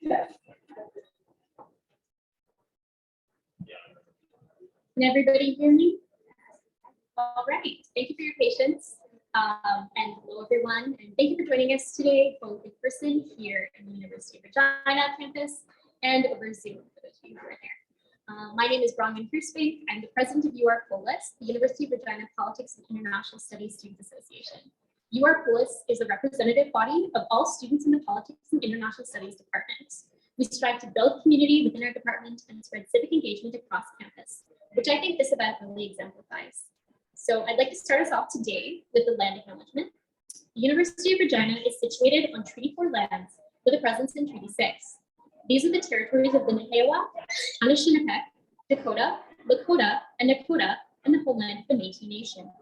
Can everybody hear me? All right, thank you for your patience. And hello everyone, and thank you for joining us today, both in person here in the University of Regina campus and over Zoom for those of you who are there. My name is Bronwyn Kruspink. I'm the president of UR POLIS, the University of Regina Politics and International Studies Students Association. UR POLIS is a representative body of all students in the Politics and International Studies department. We strive to build community within our department and spread civic engagement across campus, which I think this event really exemplifies. So I'd like to start us off today with the land acknowledgement. The University of Regina is situated on Treaty 4 lands with a presence in Treaty 6. These are the territories of the Nahewa, Anishinaabeg, Dakota, Lakota, and Nakota, and the homeland of the Métis Nation.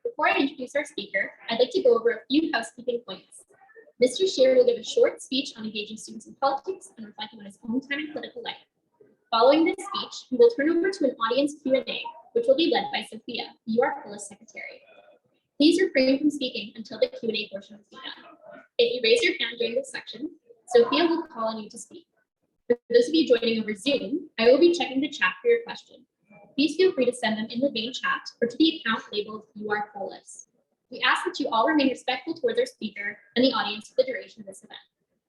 Before I introduce our speaker, I'd like to go over a few housekeeping points. Mr. Scheer will give a short speech on engaging students in politics and reflecting on his own time in political life. Following this speech, we will turn over to an audience Q&A, which will be led by Sophia, UR POLIS secretary. Please refrain from speaking until the Q&A portion is done. If you raise your hand during this section, Sophia will call on you to speak. For those of you joining over Zoom, I will be checking the chat for your question. Please feel free to send them in the main chat or to the account labeled UR POLIS. We ask that you all remain respectful towards our speaker and the audience for the duration of this event.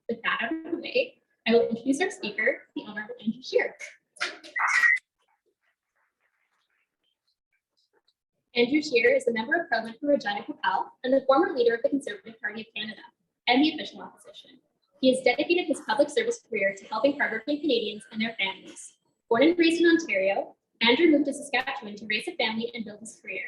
With that out of the way, I will introduce our speaker, the Honourable Andrew Scheer. Andrew Scheer is a member of Parliament for Regina Capel and the former leader of the Conservative Party of Canada and the official opposition. He has dedicated his public service career to helping hardworking Canadians and their families. Born and raised in Ontario, Andrew moved to Saskatchewan to raise a family and build his career.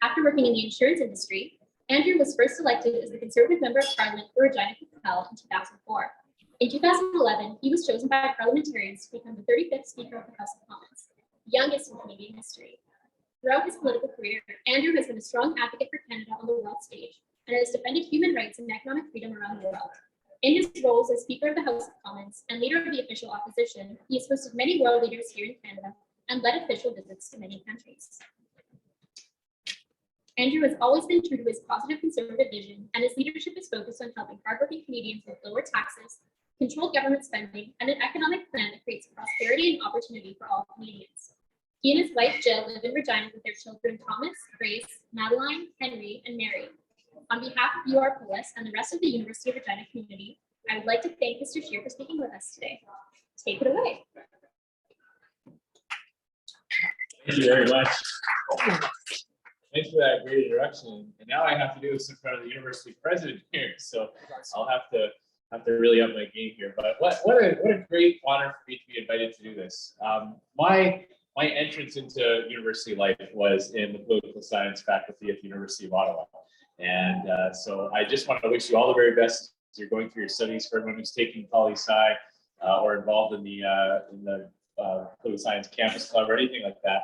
After working in the insurance industry, Andrew was first elected as the Conservative Member of Parliament for Regina Capel in 2004. In 2011, he was chosen by parliamentarians to become the 35th Speaker of the House of Commons, the youngest in Canadian history. Throughout his political career, Andrew has been a strong advocate for Canada on the world stage and has defended human rights and economic freedom around the world. In his roles as Speaker of the House of Commons and leader of the official opposition, he has hosted many world leaders here in Canada and led official visits to many countries. Andrew has always been true to his positive conservative vision, and his leadership is focused on helping hardworking Canadians with lower taxes, controlled government spending, and an economic plan that creates prosperity and opportunity for all Canadians. He and his wife Jill live in Regina with their children Thomas, Grace, Madeline, Henry, and Mary. On behalf of UR POLIS and the rest of the University of Regina community, I would like to thank Mr. Scheer for speaking with us today. Take it away. Thank you very much. Thanks for that great introduction. And now I have to do this in front of the university president here, so I'll have to really up my game here. But what a great honor for me to be invited to do this. My entrance into university life was in the political science faculty at the University of Ottawa. And so I just want to wish you all the very best as you're going through your studies. For everyone who's taking poli-sci or involved in the political science campus club or anything like that.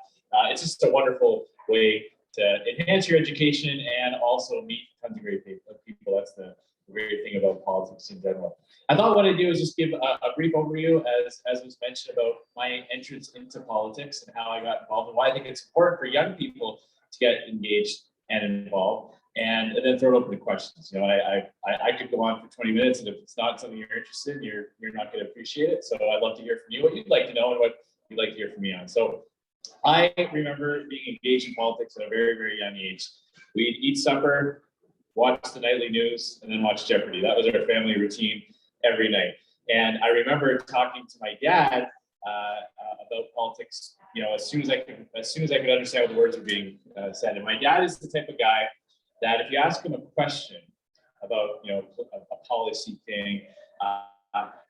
It's just a wonderful way to enhance your education and also meet tons of great people. That's the great thing about politics in general. I thought what I'd do is just give a brief overview, as was mentioned, about my entrance into politics and how I got involved and why I think it's important for young people to get engaged and involved, and then throw it open to questions. You know, I could go on for 20 minutes, and if it's not something you're interested in, you're not going to appreciate it. So I'd love to hear from you what you'd like to know and what you'd like to hear from me on. So I remember being engaged in politics at a very, very young age. We'd eat supper, watch the nightly news, and then watch Jeopardy. That was our family routine every night. And I remember talking to my dad about politics, you know, as soon as I could understand what the words were being said. And my dad is the type of guy that if you ask him a question about, you know, a policy thing,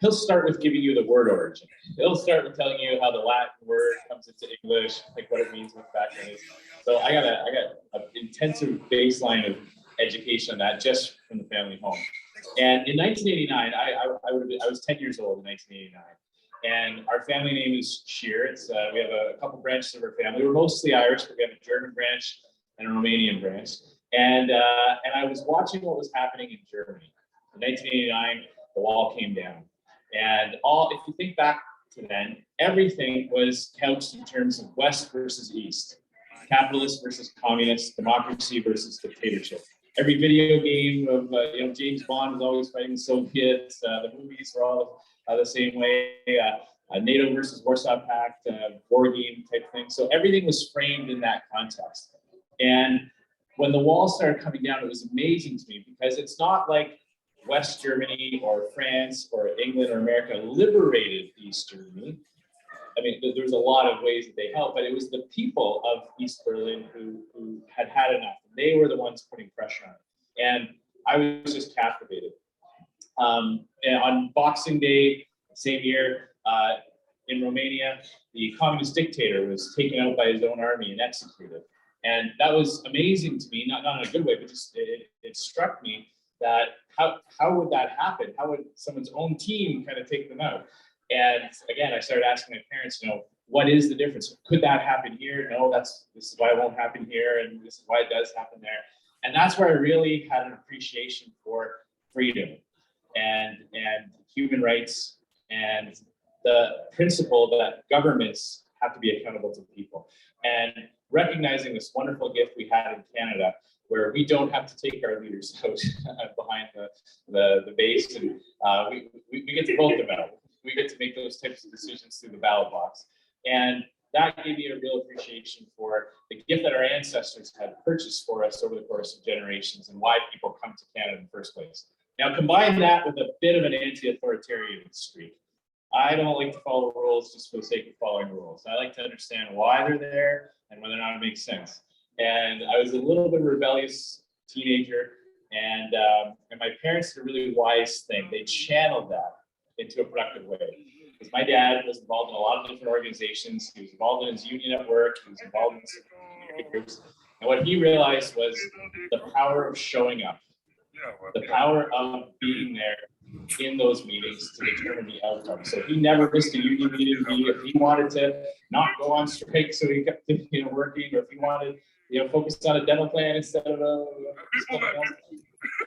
he'll start with giving you the word origin. He'll start with telling you how the Latin word comes into English, like what it means, what the background is. So I got an intensive baseline of education on that just from the family home. And in 1989, I was 10 years old in 1989. And our family name is Scheer. It's we have a couple branches of our family. We're mostly Irish, but we have a German branch and a Romanian branch. And I was watching what was happening in Germany. In 1989, the wall came down. And if you think back to then, everything was couched in terms of West versus East, capitalist versus communist, democracy versus dictatorship. Every video game of James Bond was always fighting the Soviets. The movies were all the same way, NATO versus Warsaw Pact, war game type thing. So everything was framed in that context. And when the wall started coming down, it was amazing to me because it's not like West Germany or France or England or America liberated East Germany. I mean, there's a lot of ways that they helped, but it was the people of East Berlin who had had enough. They were the ones putting pressure on it. And I was just captivated. And on Boxing Day, same year, in Romania, the communist dictator was taken out by his own army and executed. And that was amazing to me, not in a good way, but just it struck me that how would that happen? How would someone's own team kind of take them out? And again, I started asking my parents, what is the difference? Could that happen here? No, this is why it won't happen here, and this is why it does happen there. And that's where I really had an appreciation for freedom and human rights and the principle that governments have to be accountable to people. And recognizing this wonderful gift we had in Canada, where we don't have to take our leaders out behind the base, and we get to vote them out. We get to make those types of decisions through the ballot box. And that gave me a real appreciation for the gift that our ancestors had purchased for us over the course of generations and why people come to Canada in the first place. Now, combine that with a bit of an anti-authoritarian streak. I don't like to follow rules just for the sake of following rules. I like to understand why they're there and whether or not it makes sense. And I was a little bit of a rebellious teenager, and my parents did a really wise thing. They channeled that into a productive way. Because my dad was involved in a lot of different organizations. He was involved in his union at work. He was involved in some community groups. And what he realized was the power of showing up, the power of being there in those meetings to determine the outcome. So he never missed a union meeting. If he wanted to not go on strike, so he kept working, or if he wanted focus on a dental plan instead of something else.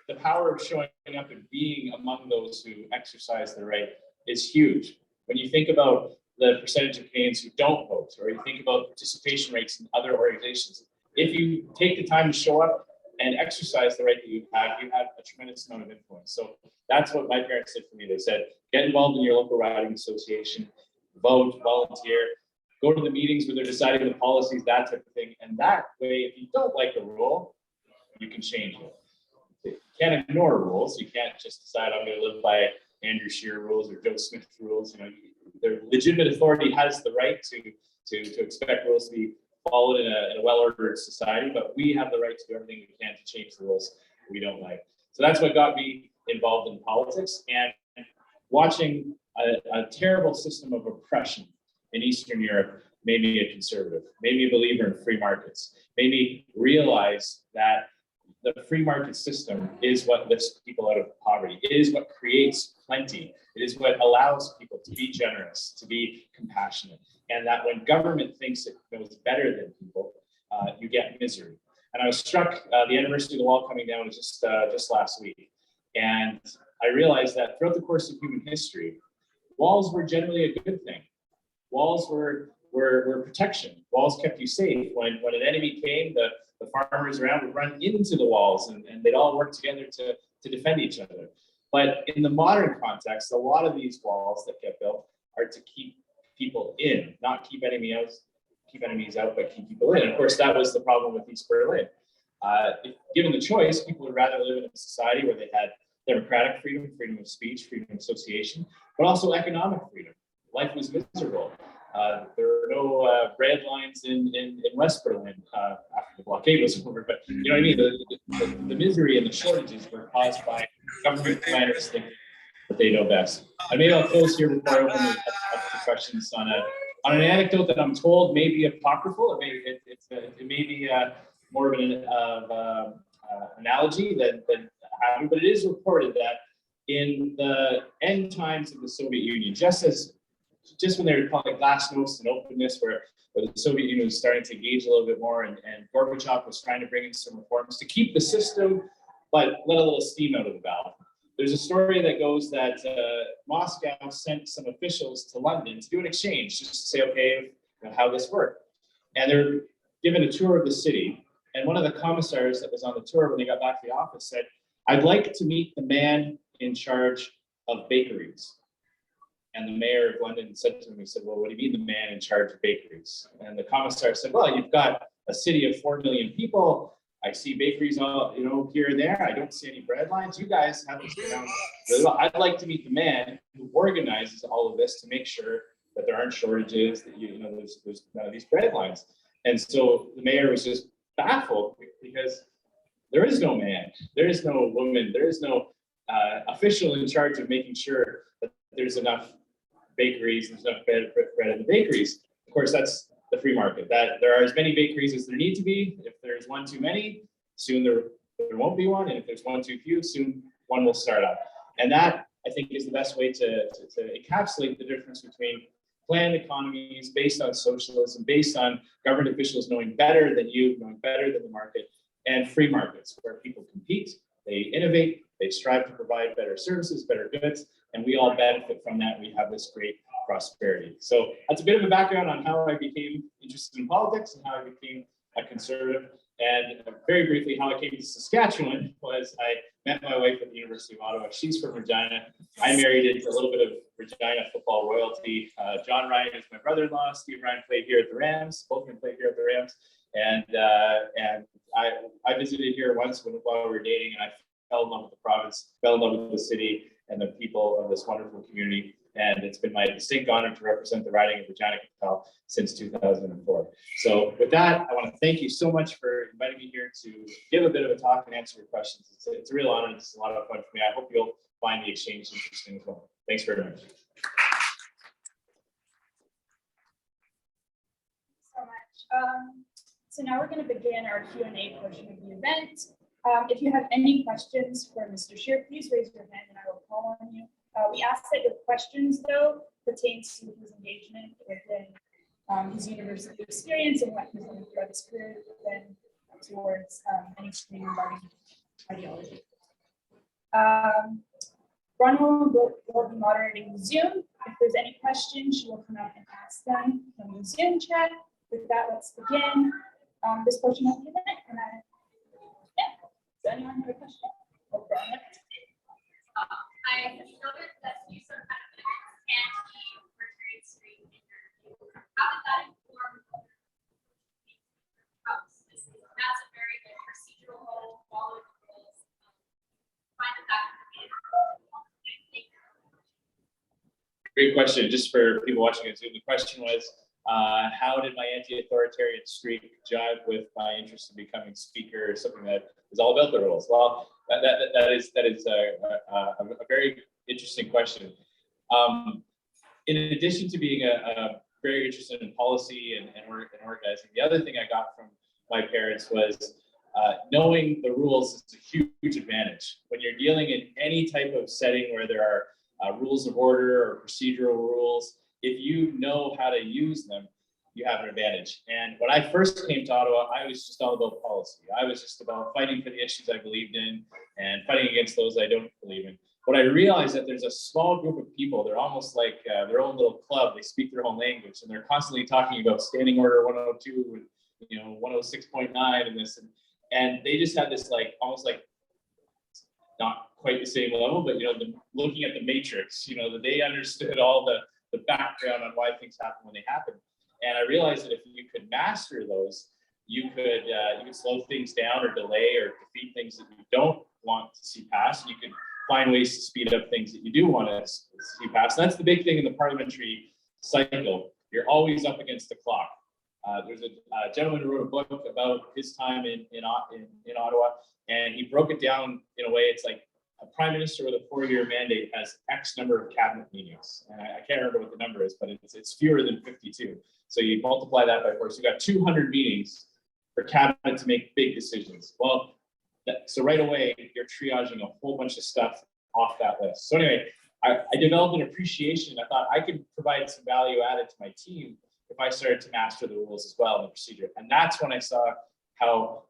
The power of showing up and being among those who exercise their right is huge. When you think about the percentage of Canadians who don't vote, or you think about participation rates in other organizations, if you take the time to show up and exercise the right that you have a tremendous amount of influence. So that's what my parents did for me. They said, get involved in your local riding association, vote, volunteer, go to the meetings where they're deciding the policies, that type of thing. And that way, if you don't like the rule, you can change it. You can't ignore rules. You can't just decide I'm going to live by Andrew Scheer rules or Joe Smith rules. The legitimate authority has the right to expect rules to be followed in a well-ordered society, but we have the right to do everything we can to change the rules we don't like. So that's what got me involved in politics, and watching a terrible system of oppression in Eastern Europe made me a conservative, made me a believer in free markets, made me realize that the free market system is what lifts people out of poverty. It is what creates plenty. It is what allows people to be generous, to be compassionate. And that when government thinks it knows better than people, you get misery. And I was struck, the anniversary of the wall coming down was just last week. And I realized that throughout the course of human history, walls were generally a good thing. Walls were protection. Walls kept you safe. When an enemy came, the farmers around would run into the walls, and they'd all work together to defend each other. But in the modern context, a lot of these walls that get built are to keep people in, not keep enemies out, but keep people in. And of course, that was the problem with East Berlin. If given the choice, people would rather live in a society where they had democratic freedom, freedom of speech, freedom of association, but also economic freedom. Life was miserable. There were no bread lines in West Berlin after the blockade was over, but you know what I mean? The misery and the shortages were caused by government planners thinking that they know best. And maybe I'll close here before I open it up to questions on an anecdote that I'm told may be apocryphal. It may be more of an analogy than happened, but it is reported that in the end times of the Soviet Union, just when they were calling it glasnost and openness, where the Soviet Union was starting to engage a little bit more, and Gorbachev was trying to bring in some reforms to keep the system, but let a little steam out of the valve. There's a story that goes that Moscow sent some officials to London to do an exchange, just to say, okay, how this worked. And they're given a tour of the city. And one of the commissars that was on the tour when they got back to the office said, I'd like to meet the man in charge of bakeries. And the mayor of London said to me, he said, well, what do you mean the man in charge of bakeries? And the commissar said, well, you've got a city of 4 million people. I see bakeries all, here and there. I don't see any bread lines. You guys have this down really well. I'd like to meet the man who organizes all of this to make sure that there aren't shortages, that there's none of these bread lines. And so the mayor was just baffled because there is no man, there is no woman, there is no official in charge of making sure that there's enough bakeries, there's enough bread in the bakeries. Of course, that's the free market, that there are as many bakeries as there need to be. If there's one too many, soon there won't be one. And if there's one too few, soon one will start up. And that, I think, is the best way to encapsulate the difference between planned economies based on socialism, based on government officials knowing better than you, knowing better than the market, and free markets where people compete, they innovate, they strive to provide better services, better goods, and we all benefit from that. We have this great prosperity. So that's a bit of a background on how I became interested in politics and how I became a conservative. And very briefly, how I came to Saskatchewan was I met my wife at the University of Ottawa. She's from Regina. I married into a little bit of Regina football royalty. John Ryan is my brother-in-law. Steve Ryan played here at the Rams. Both of them played here at the Rams. And I visited here once while we were dating, and I fell in love with the province, fell in love with the city and the people of this wonderful community. And it's been my distinct honor to represent the riding of Regina since 2004. So with that, I want to thank you so much for inviting me here to give a bit of a talk and answer your questions. It's a real honor. It's a lot of fun for me. I hope you'll find the exchange interesting as well. Thanks very much. So much. So now we're going to begin our Q&A portion of the event. If you have any questions for Mr. Scheer, please raise your hand and I will call on you. We ask that your questions, though, pertain to his engagement within his university experience and what he's done throughout his career, then towards anything regarding ideology. Honourable will be moderating the Zoom. If there's any questions, she will come up and ask them from the Zoom chat. With that, let's begin this portion of the event. And does anyone have a question? I noticed that you sometimes anti-authoritarian stream in your view. How did that inform that's a very good procedural role, follow the rules. Find that Great question. Just for people watching on Zoom, the question was, how did my anti-authoritarian streak jive with my interest in becoming speaker, or something that is all about the rules? Well, that is a very interesting question. In addition to being a very interested in policy and organizing, the other thing I got from my parents was knowing the rules is a huge advantage. When you're dealing in any type of setting where there are rules of order or procedural rules, if you know how to use them, you have an advantage. And when I first came to Ottawa, I was just all about policy. I was just about fighting for the issues I believed in and fighting against those I don't believe in. But I realized that there's a small group of people, they're almost like their own little club, they speak their own language, and they're constantly talking about Standing Order 102 and 106.9 and this, and they just had this almost like not quite the same level, but looking at the matrix, that they understood all the background on why things happen when they happen. And I realized that if you could master those, you could slow things down or delay or defeat things that you don't want to see passed. You could find ways to speed up things that you do want to see passed. And that's the big thing in the parliamentary cycle. You're always up against the clock. There's a gentleman who wrote a book about his time in Ottawa, and he broke it down in a way. It's like a prime minister with a 4-year mandate has X number of cabinet meetings. And I can't remember what the number is, but it's fewer than 52. So you multiply that by 4. So you got 200 meetings for cabinet to make big decisions. Well, so right away, you're triaging a whole bunch of stuff off that list. So anyway, I developed an appreciation. I thought I could provide some value added to my team if I started to master the rules as well in the procedure. And that's when I saw how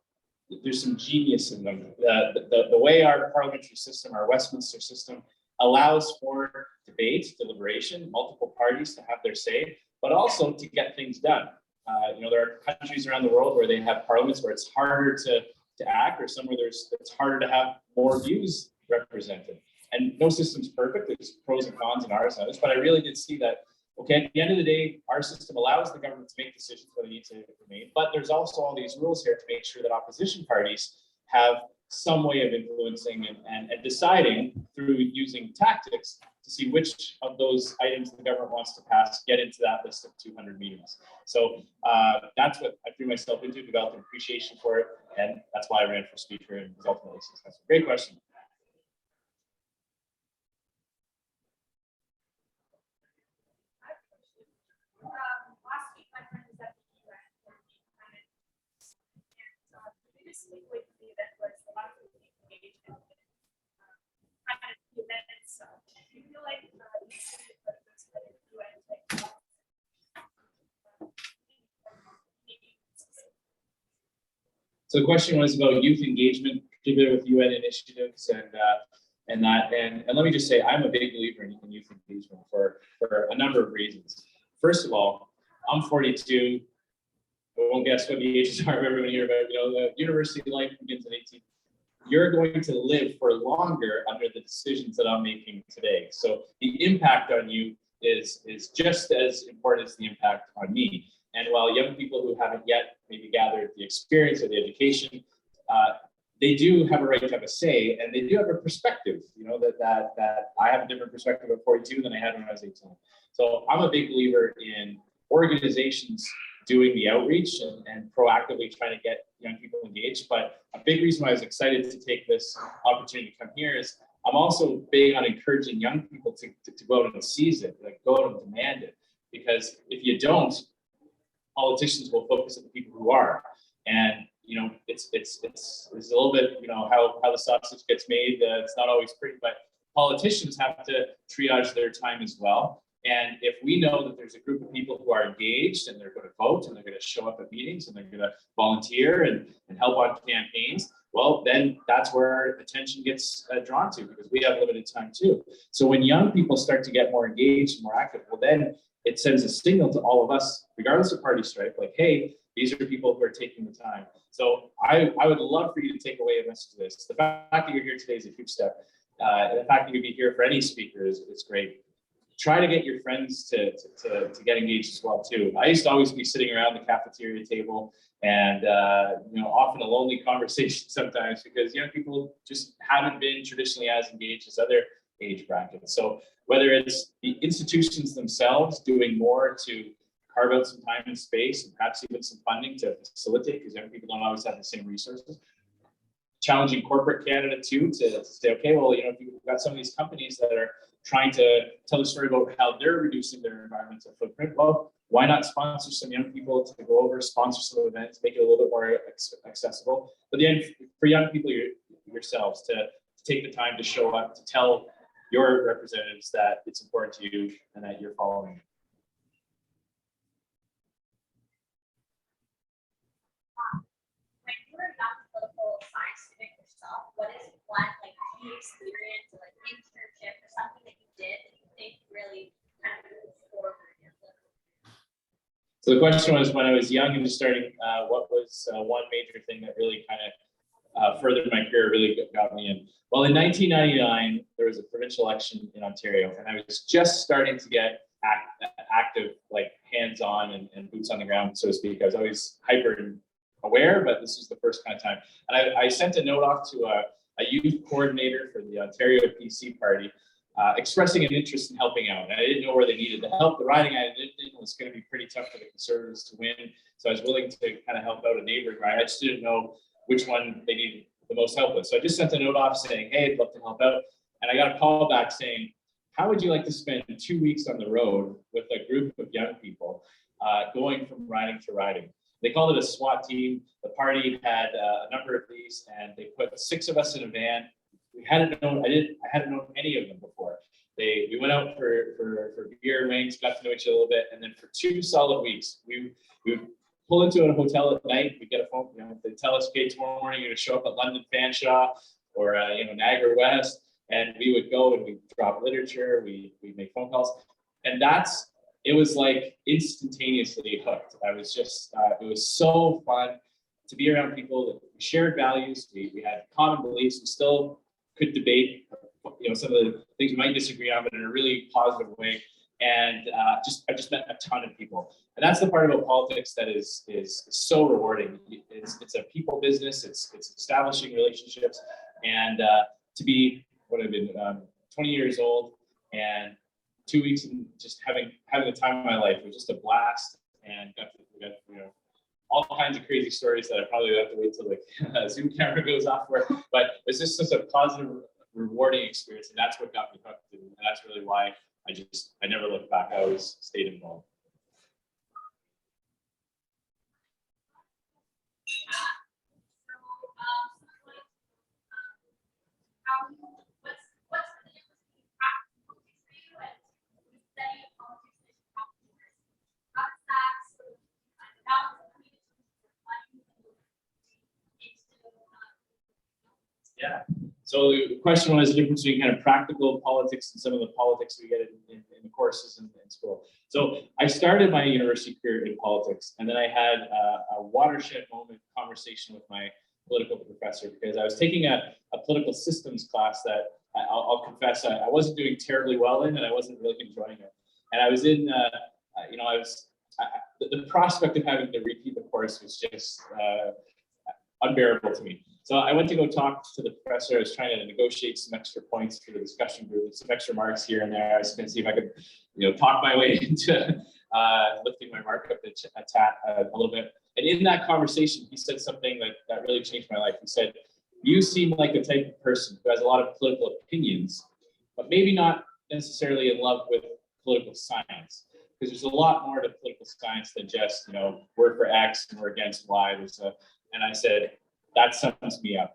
there's some genius in them. The way our parliamentary system, our Westminster system, allows for debate, deliberation, multiple parties to have their say, but also to get things done. There are countries around the world where they have parliaments where it's harder to act, or somewhere it's harder to have more views represented. And no system's perfect. There's pros and cons in ours and others, but I really did see that, okay, at the end of the day, our system allows the government to make decisions whether they need to be made, but there's also all these rules here to make sure that opposition parties have some way of influencing and deciding through using tactics to see which of those items the government wants to pass get into that list of 200 meetings. So that's what I threw myself into, developed an appreciation for it, and that's why I ran for speaker and was ultimately successful. Great question. Last week, my friend was at the UN for the and the biggest takeaway for me that was a lot of engagement kind of the event itself. Do you feel like you should put this kind of UN type So the question was about youth engagement, particularly with UN initiatives and let me just say, I'm a big believer in youth engagement for a number of reasons. First of all, I'm 42. I won't guess what the ages are of everyone here, but the university life begins at 18. You're going to live for longer under the decisions that I'm making today. So the impact on you is just as important as the impact on me. And while young people who haven't yet maybe gathered the experience or the education, they do have a right to have a say, and they do have a perspective, that I have a different perspective at 42 than I had when I was 18. So I'm a big believer in organizations doing the outreach and proactively trying to get young people engaged. But a big reason why I was excited to take this opportunity to come here is I'm also big on encouraging young people to go out and seize it, like go out and demand it. Because if you don't, politicians will focus on the people who are. And it's a little bit, how the sausage gets made. It's not always pretty, but politicians have to triage their time as well. And if we know that there's a group of people who are engaged and they're going to vote and they're going to show up at meetings and they're going to volunteer and help on campaigns, well, then that's where our attention gets drawn to, because we have limited time too. So when young people start to get more engaged and more active, well, then it sends a signal to all of us, regardless of party stripe, like, hey, these are people who are taking the time. So I would love for you to take away a message of this. The fact that you're here today is a huge step. The fact that you'd be here for any speaker is great. Try to get your friends to get engaged as well too. I used to always be sitting around the cafeteria table and often a lonely conversation sometimes, because young people just haven't been traditionally as engaged as other age brackets. So whether it's the institutions themselves doing more to carve out some time and space and perhaps even some funding to facilitate, because young people don't always have the same resources. Challenging corporate Canada too to say, okay, well, if you've got some of these companies that are trying to tell the story about how they're reducing their environmental footprint, well, why not sponsor some young people to go over, sponsor some events, make it a little bit more accessible. But then for young people yourselves to take the time to show up, to tell your representatives that it's important to you and that you're following. When you were a young political science student yourself, what is one key experience or internship or something that you did that you think really kind of moved forward in your political career? So the question was, when I was young and just starting, what was one major thing that really kind of furthered my career, really got me in? Well, in 1999, there was a provincial election in Ontario, and I was just starting to get active, like hands-on and boots on the ground, so to speak. I was always hyper aware, but this was the first kind of time. And I sent a note off to a youth coordinator for the Ontario PC party, expressing an interest in helping out. And I didn't know where they needed the help. The riding I did was going to be pretty tough for the Conservatives to win, so I was willing to kind of help out a neighboring ride. I just didn't know which one they needed the most help with. So I just sent a note off saying, hey, I'd love to help out. And I got a call back saying, how would you like to spend 2 weeks on the road with a group of young people going from riding to riding? They called it a SWAT team. The party had a number of these, and they put 6 of us in a van. I hadn't known any of them before. We went out for beer and wings, got to know each other a little bit, and then for 2 solid weeks, we would pull into a hotel at night. We get a phone, they tell us, okay, tomorrow morning you're going to show up at London Fanshawe or Niagara West, and we would go and we drop literature, we make phone calls, and it was like instantaneously hooked. I was just, it was so fun to be around people that we shared values, we had common beliefs, we still could debate, some of the things we might disagree on, but in a really positive way. And I've just met a ton of people, and that's the part about politics that is so rewarding. It's a people business. It's establishing relationships, and to be what I've been 20 years old and 2 weeks and just having the time of my life. It was just a blast, and we got all kinds of crazy stories that I probably have to wait till the Zoom camera goes off for. But it's just such a positive, rewarding experience, and that's what got me hooked, and that's really why I never looked back. I always stayed involved. Yeah. So the question was the difference between kind of practical politics and some of the politics we get in the courses in school. So I started my university career in politics, and then I had a watershed moment conversation with my political professor, because I was taking a political systems class that I'll confess I wasn't doing terribly well in, and I wasn't really enjoying it. And I was in, the prospect of having to repeat the course was just unbearable to me. So I went to go talk to the professor. I was trying to negotiate some extra points for the discussion group, some extra marks here and there. I was going to see if I could, talk my way into lifting my mark up a little bit. And in that conversation, he said something that really changed my life. He said, "You seem like the type of person who has a lot of political opinions, but maybe not necessarily in love with political science. Because there's a lot more to political science than just, we're for X and we're against Y." And I said, that sums me up.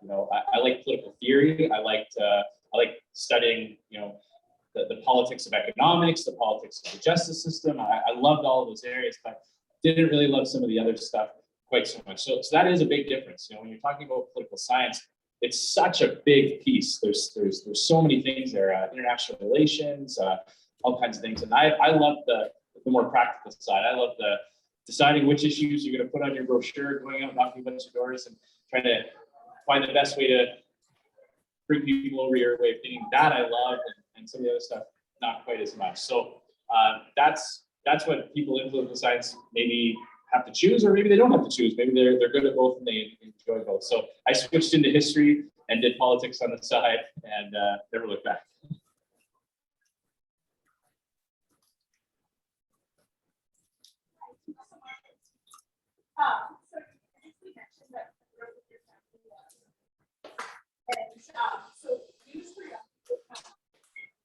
I like political theory. I like studying, the politics of economics, the politics of the justice system. I loved all of those areas, but didn't really love some of the other stuff quite so much. So that is a big difference. When you're talking about political science, it's such a big piece. There's so many things there, international relations, all kinds of things. And I love the more practical side. I love the deciding which issues you're going to put on your brochure, going out, knocking a bunch of doors, and trying to find the best way to bring people over your way of thinking. That I love, and some of the other stuff, not quite as much. So that's what people in political science maybe have to choose, or maybe they don't have to choose. Maybe they're good at both and they enjoy both. So I switched into history and did politics on the side, and never looked back. So you mentioned that growth of your family was, and so news for young people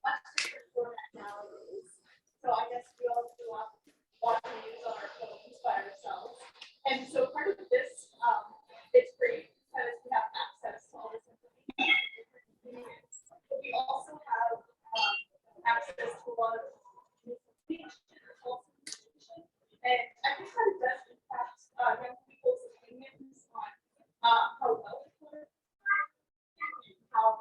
much different format nowadays. So I guess we all grew up watching news on our phones by ourselves, and so part of this, it's great because we have access to all this information. But we also have access to a lot of information, and I think that it does impact young people's opinions on how well it's working, how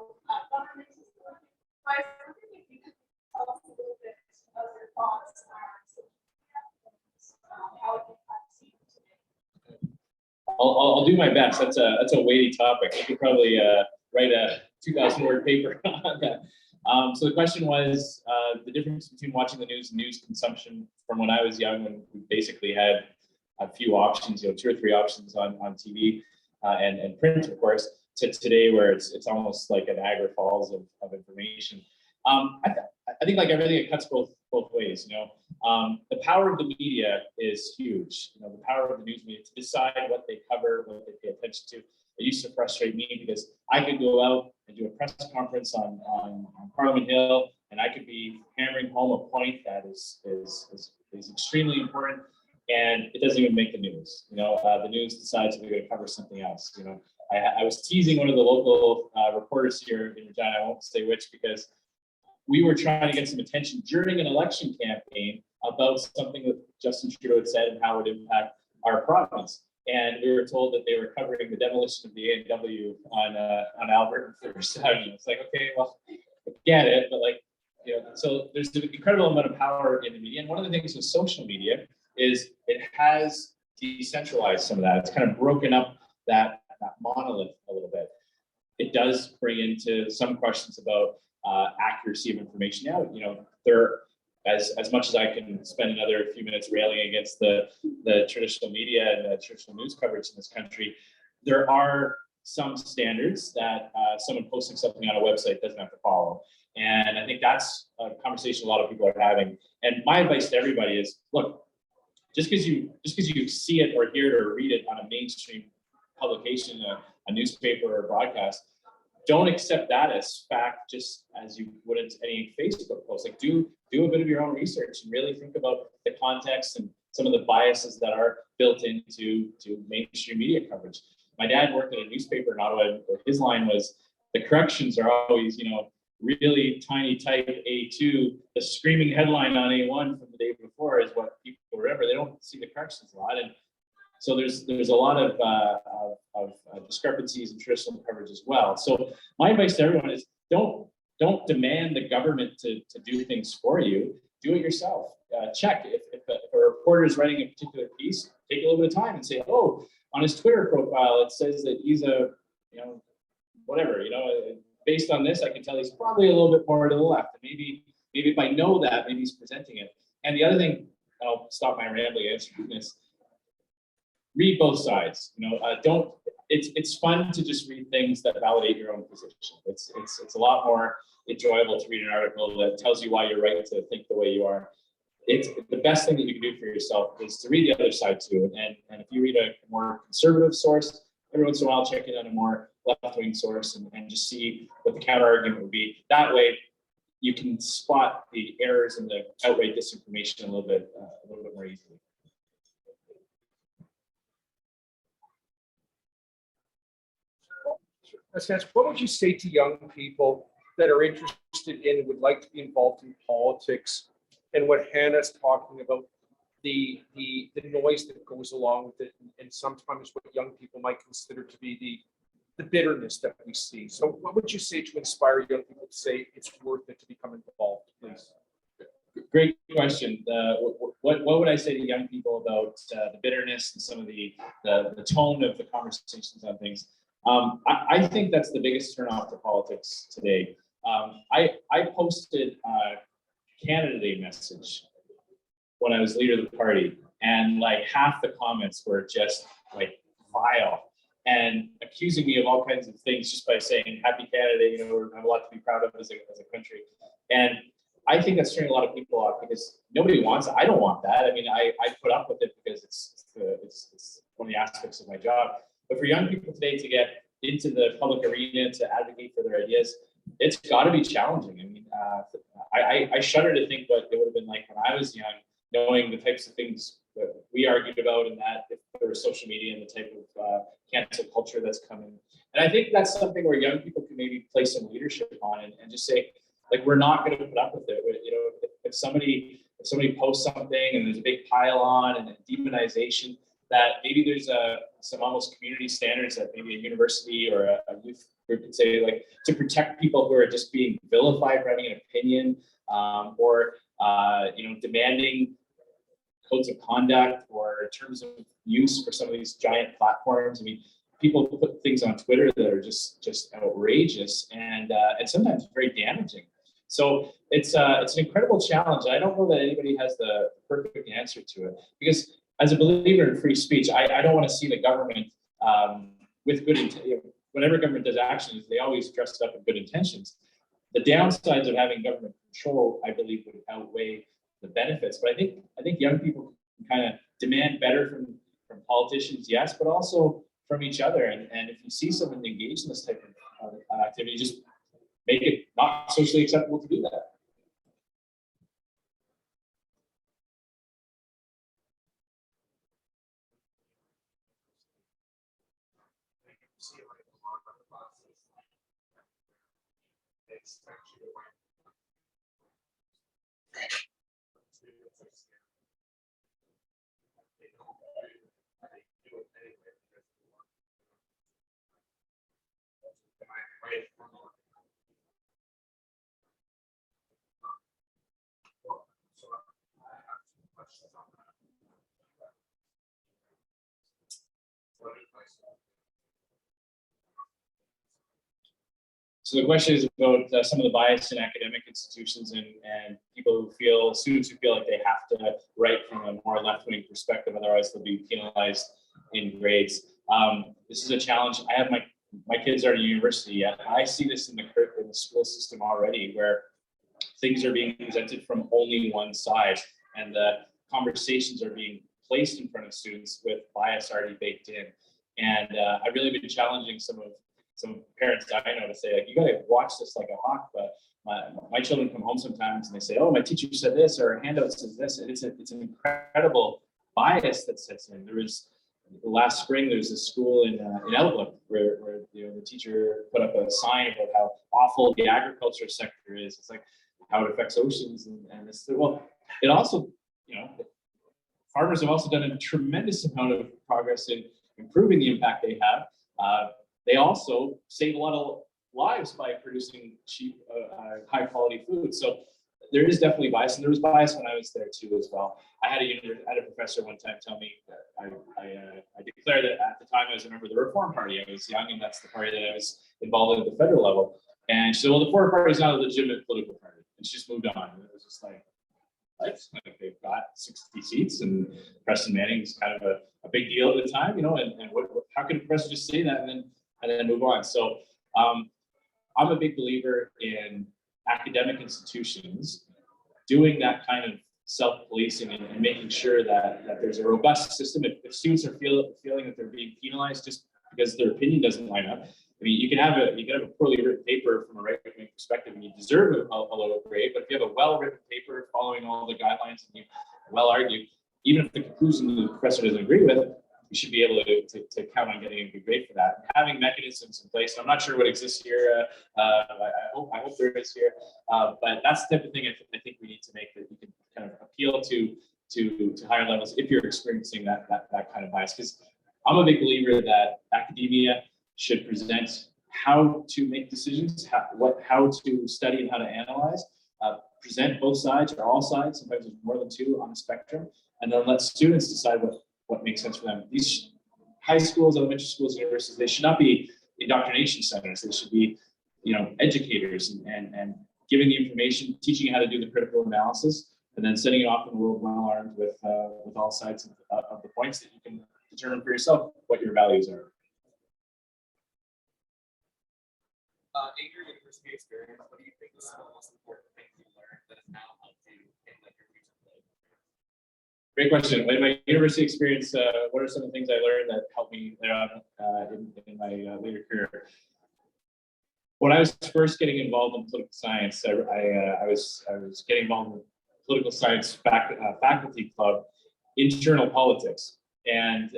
government is working. So I was wondering if you could tell us a little bit of your thoughts on how it impacts you today. I'll do my best. That's a weighty topic. I could probably write a 2,000-word paper on that. So the question was the difference between watching the news and news consumption from when I was young, when we basically had a few options, 2 or 3 options on TV and print, of course, to today where it's almost like a Niagara Falls of information. I think like everything, it cuts both ways. The power of the media is huge. The power of the news media to decide what they cover, what they pay attention to. It used to frustrate me because I could go out and do a press conference on Parliament Hill, and I could be hammering home a point that is extremely important, and it doesn't even make the news. The news decides we're going to cover something else. I was teasing one of the local reporters here in Regina, I won't say which, because we were trying to get some attention during an election campaign about something that Justin Scheer had said and how it would impact our province. And we were told that they were covering the demolition of the A&W on Albert and First Avenue. It's like, okay, well, I get it, but so there's an incredible amount of power in the media. And one of the things with social media is it has decentralized some of that. It's kind of broken up that monolith a little bit. It does bring into some questions about accuracy of information. Now, you know, there, as much as I can spend another few minutes railing against the traditional media and the traditional news coverage in this country, there are some standards that someone posting something on a website doesn't have to follow. And I think that's a conversation a lot of people are having. And my advice to everybody is, look, just because you see it or hear it or read it on a mainstream publication, a newspaper or broadcast, don't accept that as fact just as you wouldn't any Facebook post. Like do a bit of your own research and really think about the context and some of the biases that are built into mainstream media coverage. My dad worked at a newspaper in Ottawa, where his line was, the corrections are always, you know, really tiny type A2. The screaming headline on A1 from the day before is what people remember. They don't see the corrections a lot. And so there's a lot of discrepancies in traditional coverage as well. So my advice to everyone is don't demand the government to do things for you. Do it yourself. Check if a reporter is writing a particular piece, take a little bit of time and say, oh, on his Twitter profile it says that he's a, you know, whatever, you know, based on this I can tell he's probably a little bit more to the left. And maybe if I know that, maybe he's presenting it. And the other thing, I'll stop my rambling answering this. Read both sides. You know, it's fun to just read things that validate your own position. It's a lot more enjoyable to read an article that tells you why you're right to think the way you are. It's the best thing that you can do for yourself is to read the other side too. And if you read a more conservative source, every once in a while check it on a more left-wing source and just see what the counter argument would be. That way you can spot the errors and the outright disinformation a little bit more easily. What would you say to young people that are interested in and would like to be involved in politics, and what Hannah's talking about, the noise that goes along with it, and sometimes what young people might consider to be the bitterness that we see? So what would you say to inspire young people to say it's worth it to become involved, please? Great question. What would I say to young people about the bitterness and some of the tone of the conversations on things? I think that's the biggest turnoff to politics today. I posted a Canada Day message when I was leader of the party, and like half the comments were just like vile and accusing me of all kinds of things just by saying Happy Canada Day, you know, we have a lot to be proud of as a country. And I think that's turning a lot of people off because nobody wants it. I don't want that. I mean, I put up with it because it's one of the aspects of my job. But for young people today to get into the public arena to advocate for their ideas, it's got to be challenging. I mean, I shudder to think what it would have been like when I was young, knowing the types of things that we argued about, and that if there was social media and the type of cancel culture that's coming. And I think that's something where young people can maybe place some leadership on and just say, like, we're not going to put up with it. You know, if somebody posts something and there's a big pile on and a demonization, that maybe there's some almost community standards that maybe a university or a youth group could say, like, to protect people who are just being vilified for having an opinion, or you know, demanding codes of conduct or terms of use for some of these giant platforms. I mean, people put things on Twitter that are just outrageous and sometimes very damaging. So it's an incredible challenge. I don't know that anybody has the perfect answer to it, because as a believer in free speech, I don't want to see the government with good intent. Whenever government does actions, they always dress it up in good intentions. The downsides of having government control, I believe, would outweigh the benefits. But I think young people can kind of demand better from politicians, yes, but also from each other. And if you see someone engaged in this type of activity, just make it not socially acceptable to do that. So the question is about some of the bias in academic institutions and people who feel, students who feel like they have to write from a more left-wing perspective, otherwise they'll be penalized in grades. This is a challenge. I have my kids are at university yet. I see this in the school system already, where things are being presented from only one side, and the conversations are being placed in front of students with bias already baked in. And I've really been challenging some parents that I know to say, like, you gotta watch this like a hawk. But my children come home sometimes and they say, oh, my teacher said this, or a handout says this. And it's an incredible bias that sets in. There was last spring, there's a school in Outlook where the teacher put up a sign about how awful the agriculture sector is. It's like how it affects oceans and this. Well, it also, farmers have also done a tremendous amount of progress in improving the impact they have. They also save a lot of lives by producing cheap, high quality food. So there is definitely bias, and there was bias when I was there too as well. I had a professor one time tell me that I declared that at the time I was a member of the Reform Party. I was young, and that's the party that I was involved in at the federal level. And she said, well, the Reform Party is not a legitimate political party. And she just moved on. And it was just like, what? Like, they've got 60 seats, and Preston Manning is kind of a big deal at the time, and how could a professor just say that and then move on? So I'm a big believer in academic institutions doing that kind of self-policing and making sure that there's a robust system. If students are feeling that they're being penalized just because their opinion doesn't line up, I mean, you can have a poorly written paper from a right-wing perspective, and you deserve a lower grade. But if you have a well-written paper following all the guidelines and you well argue, even if the conclusion the professor doesn't agree with, you should be able to count on getting a good grade for that. Having mechanisms in place, and I'm not sure what exists here. I hope there is here, but that's the type of thing I think we need to make, that you can kind of appeal to higher levels if you're experiencing that kind of bias. Because I'm a big believer that academia should present how to make decisions, how to study and how to analyze, present both sides or all sides. Sometimes there's more than two on the spectrum, and then let students decide what makes sense for them. These high schools, elementary schools, universities, they should not be indoctrination centers. They should be, educators and giving the information, teaching you how to do the critical analysis, and then setting you off in the world well armed with all sides of the points that you can determine for yourself what your values are. In your university experience, what do you think is some of the most important things you learned that has now helped you in your future life? Great question. In my university experience, what are some of the things I learned that helped me in my later career? When I was first getting involved in political science, I was getting involved in the political science faculty club, internal politics, and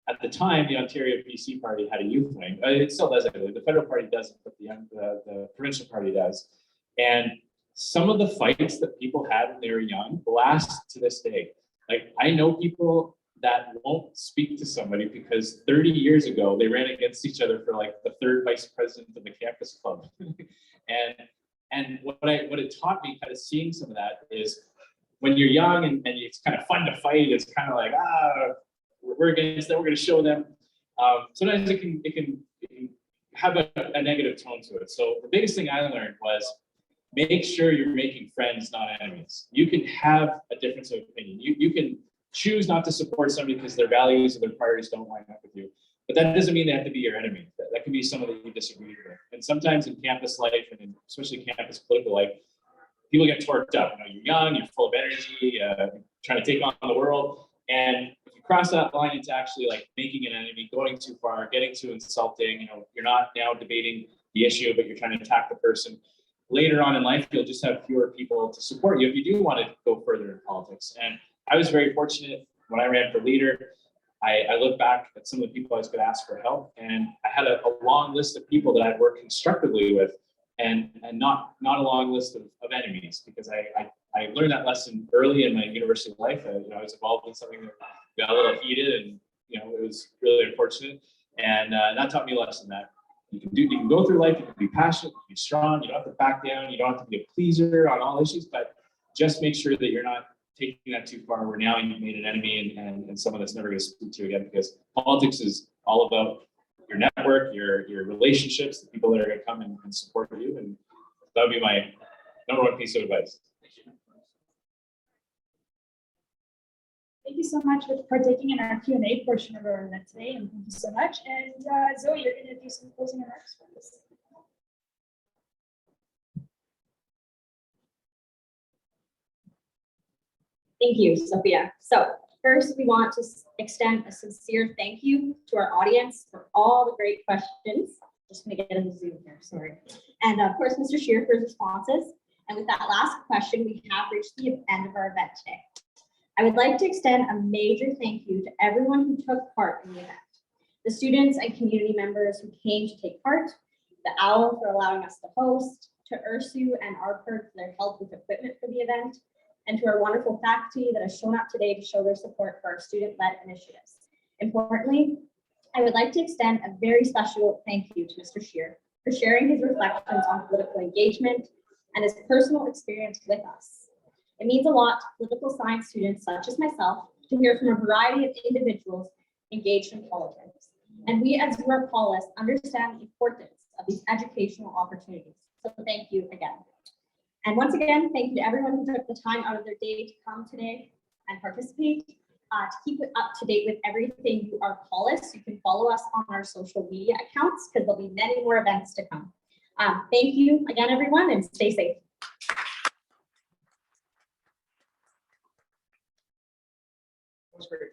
at the time, the Ontario PC party had a youth wing. It still does, I believe. The federal party doesn't, but the provincial party does. And some of the fights that people had when they were young last to this day. Like, I know people that won't speak to somebody because 30 years ago they ran against each other for like the third vice president of the campus club. and what it taught me, kind of seeing some of that, is when you're young and it's kind of fun to fight, it's kind of like, we're against them, we're going to show them. Sometimes it can have a negative tone to it. So the biggest thing I learned was, make sure you're making friends, not enemies. You can have a difference of opinion. You can choose not to support somebody because their values and their priorities don't line up with you. But that doesn't mean they have to be your enemy. That can be someone that you disagree with. And sometimes in campus life, and especially campus political life, people get torqued up. You're young, you're full of energy, trying to take on the world. And if you cross that line into actually like making an enemy, going too far, getting too insulting, you're not now debating the issue, but you're trying to attack the person. Later on in life, you'll just have fewer people to support you if you do want to go further in politics. And I was very fortunate when I ran for leader. I look back at some of the people I was going to ask for help, and I had a long list of people that I'd worked constructively with, and not a long list of enemies, because I learned that lesson early in my university life. I was involved in something that got a little heated, and it was really unfortunate. And that taught me a lesson that you can go through life, you can be passionate, you can be strong, you don't have to back down, you don't have to be a pleaser on all issues, but just make sure that you're not taking that too far where now you've made an enemy and someone that's never going to speak to you again, because politics is all about network, your relationships, the people that are going to come and support you. And that would be my number one piece of advice. Thank you so much for partaking in our Q&A portion of our event today, and thank you so much. And Zoe, you're going to do some closing remarks for us. Thank you, Sophia. So first, we want to extend a sincere thank you to our audience for all the great questions. Just gonna get in the Zoom here, sorry. And of course, Mr. Scheer for his responses. And with that last question, we have reached the end of our event today. I would like to extend a major thank you to everyone who took part in the event. The students and community members who came to take part, the OWL for allowing us to host, to URSU and ARPERD for their help with equipment for the event, and to our wonderful faculty that has shown up today to show their support for our student-led initiatives. Importantly, I would like to extend a very special thank you to Mr. Scheer for sharing his reflections on political engagement and his personal experience with us. It means a lot to political science students such as myself to hear from a variety of individuals engaged in politics. And we as your Paulus understand the importance of these educational opportunities. So thank you again. And once again, thank you to everyone who took the time out of their day to come today and participate. To keep it up to date with everything you are Paulus, you can follow us on our social media accounts because there'll be many more events to come. Thank you again, everyone, and stay safe. That was great.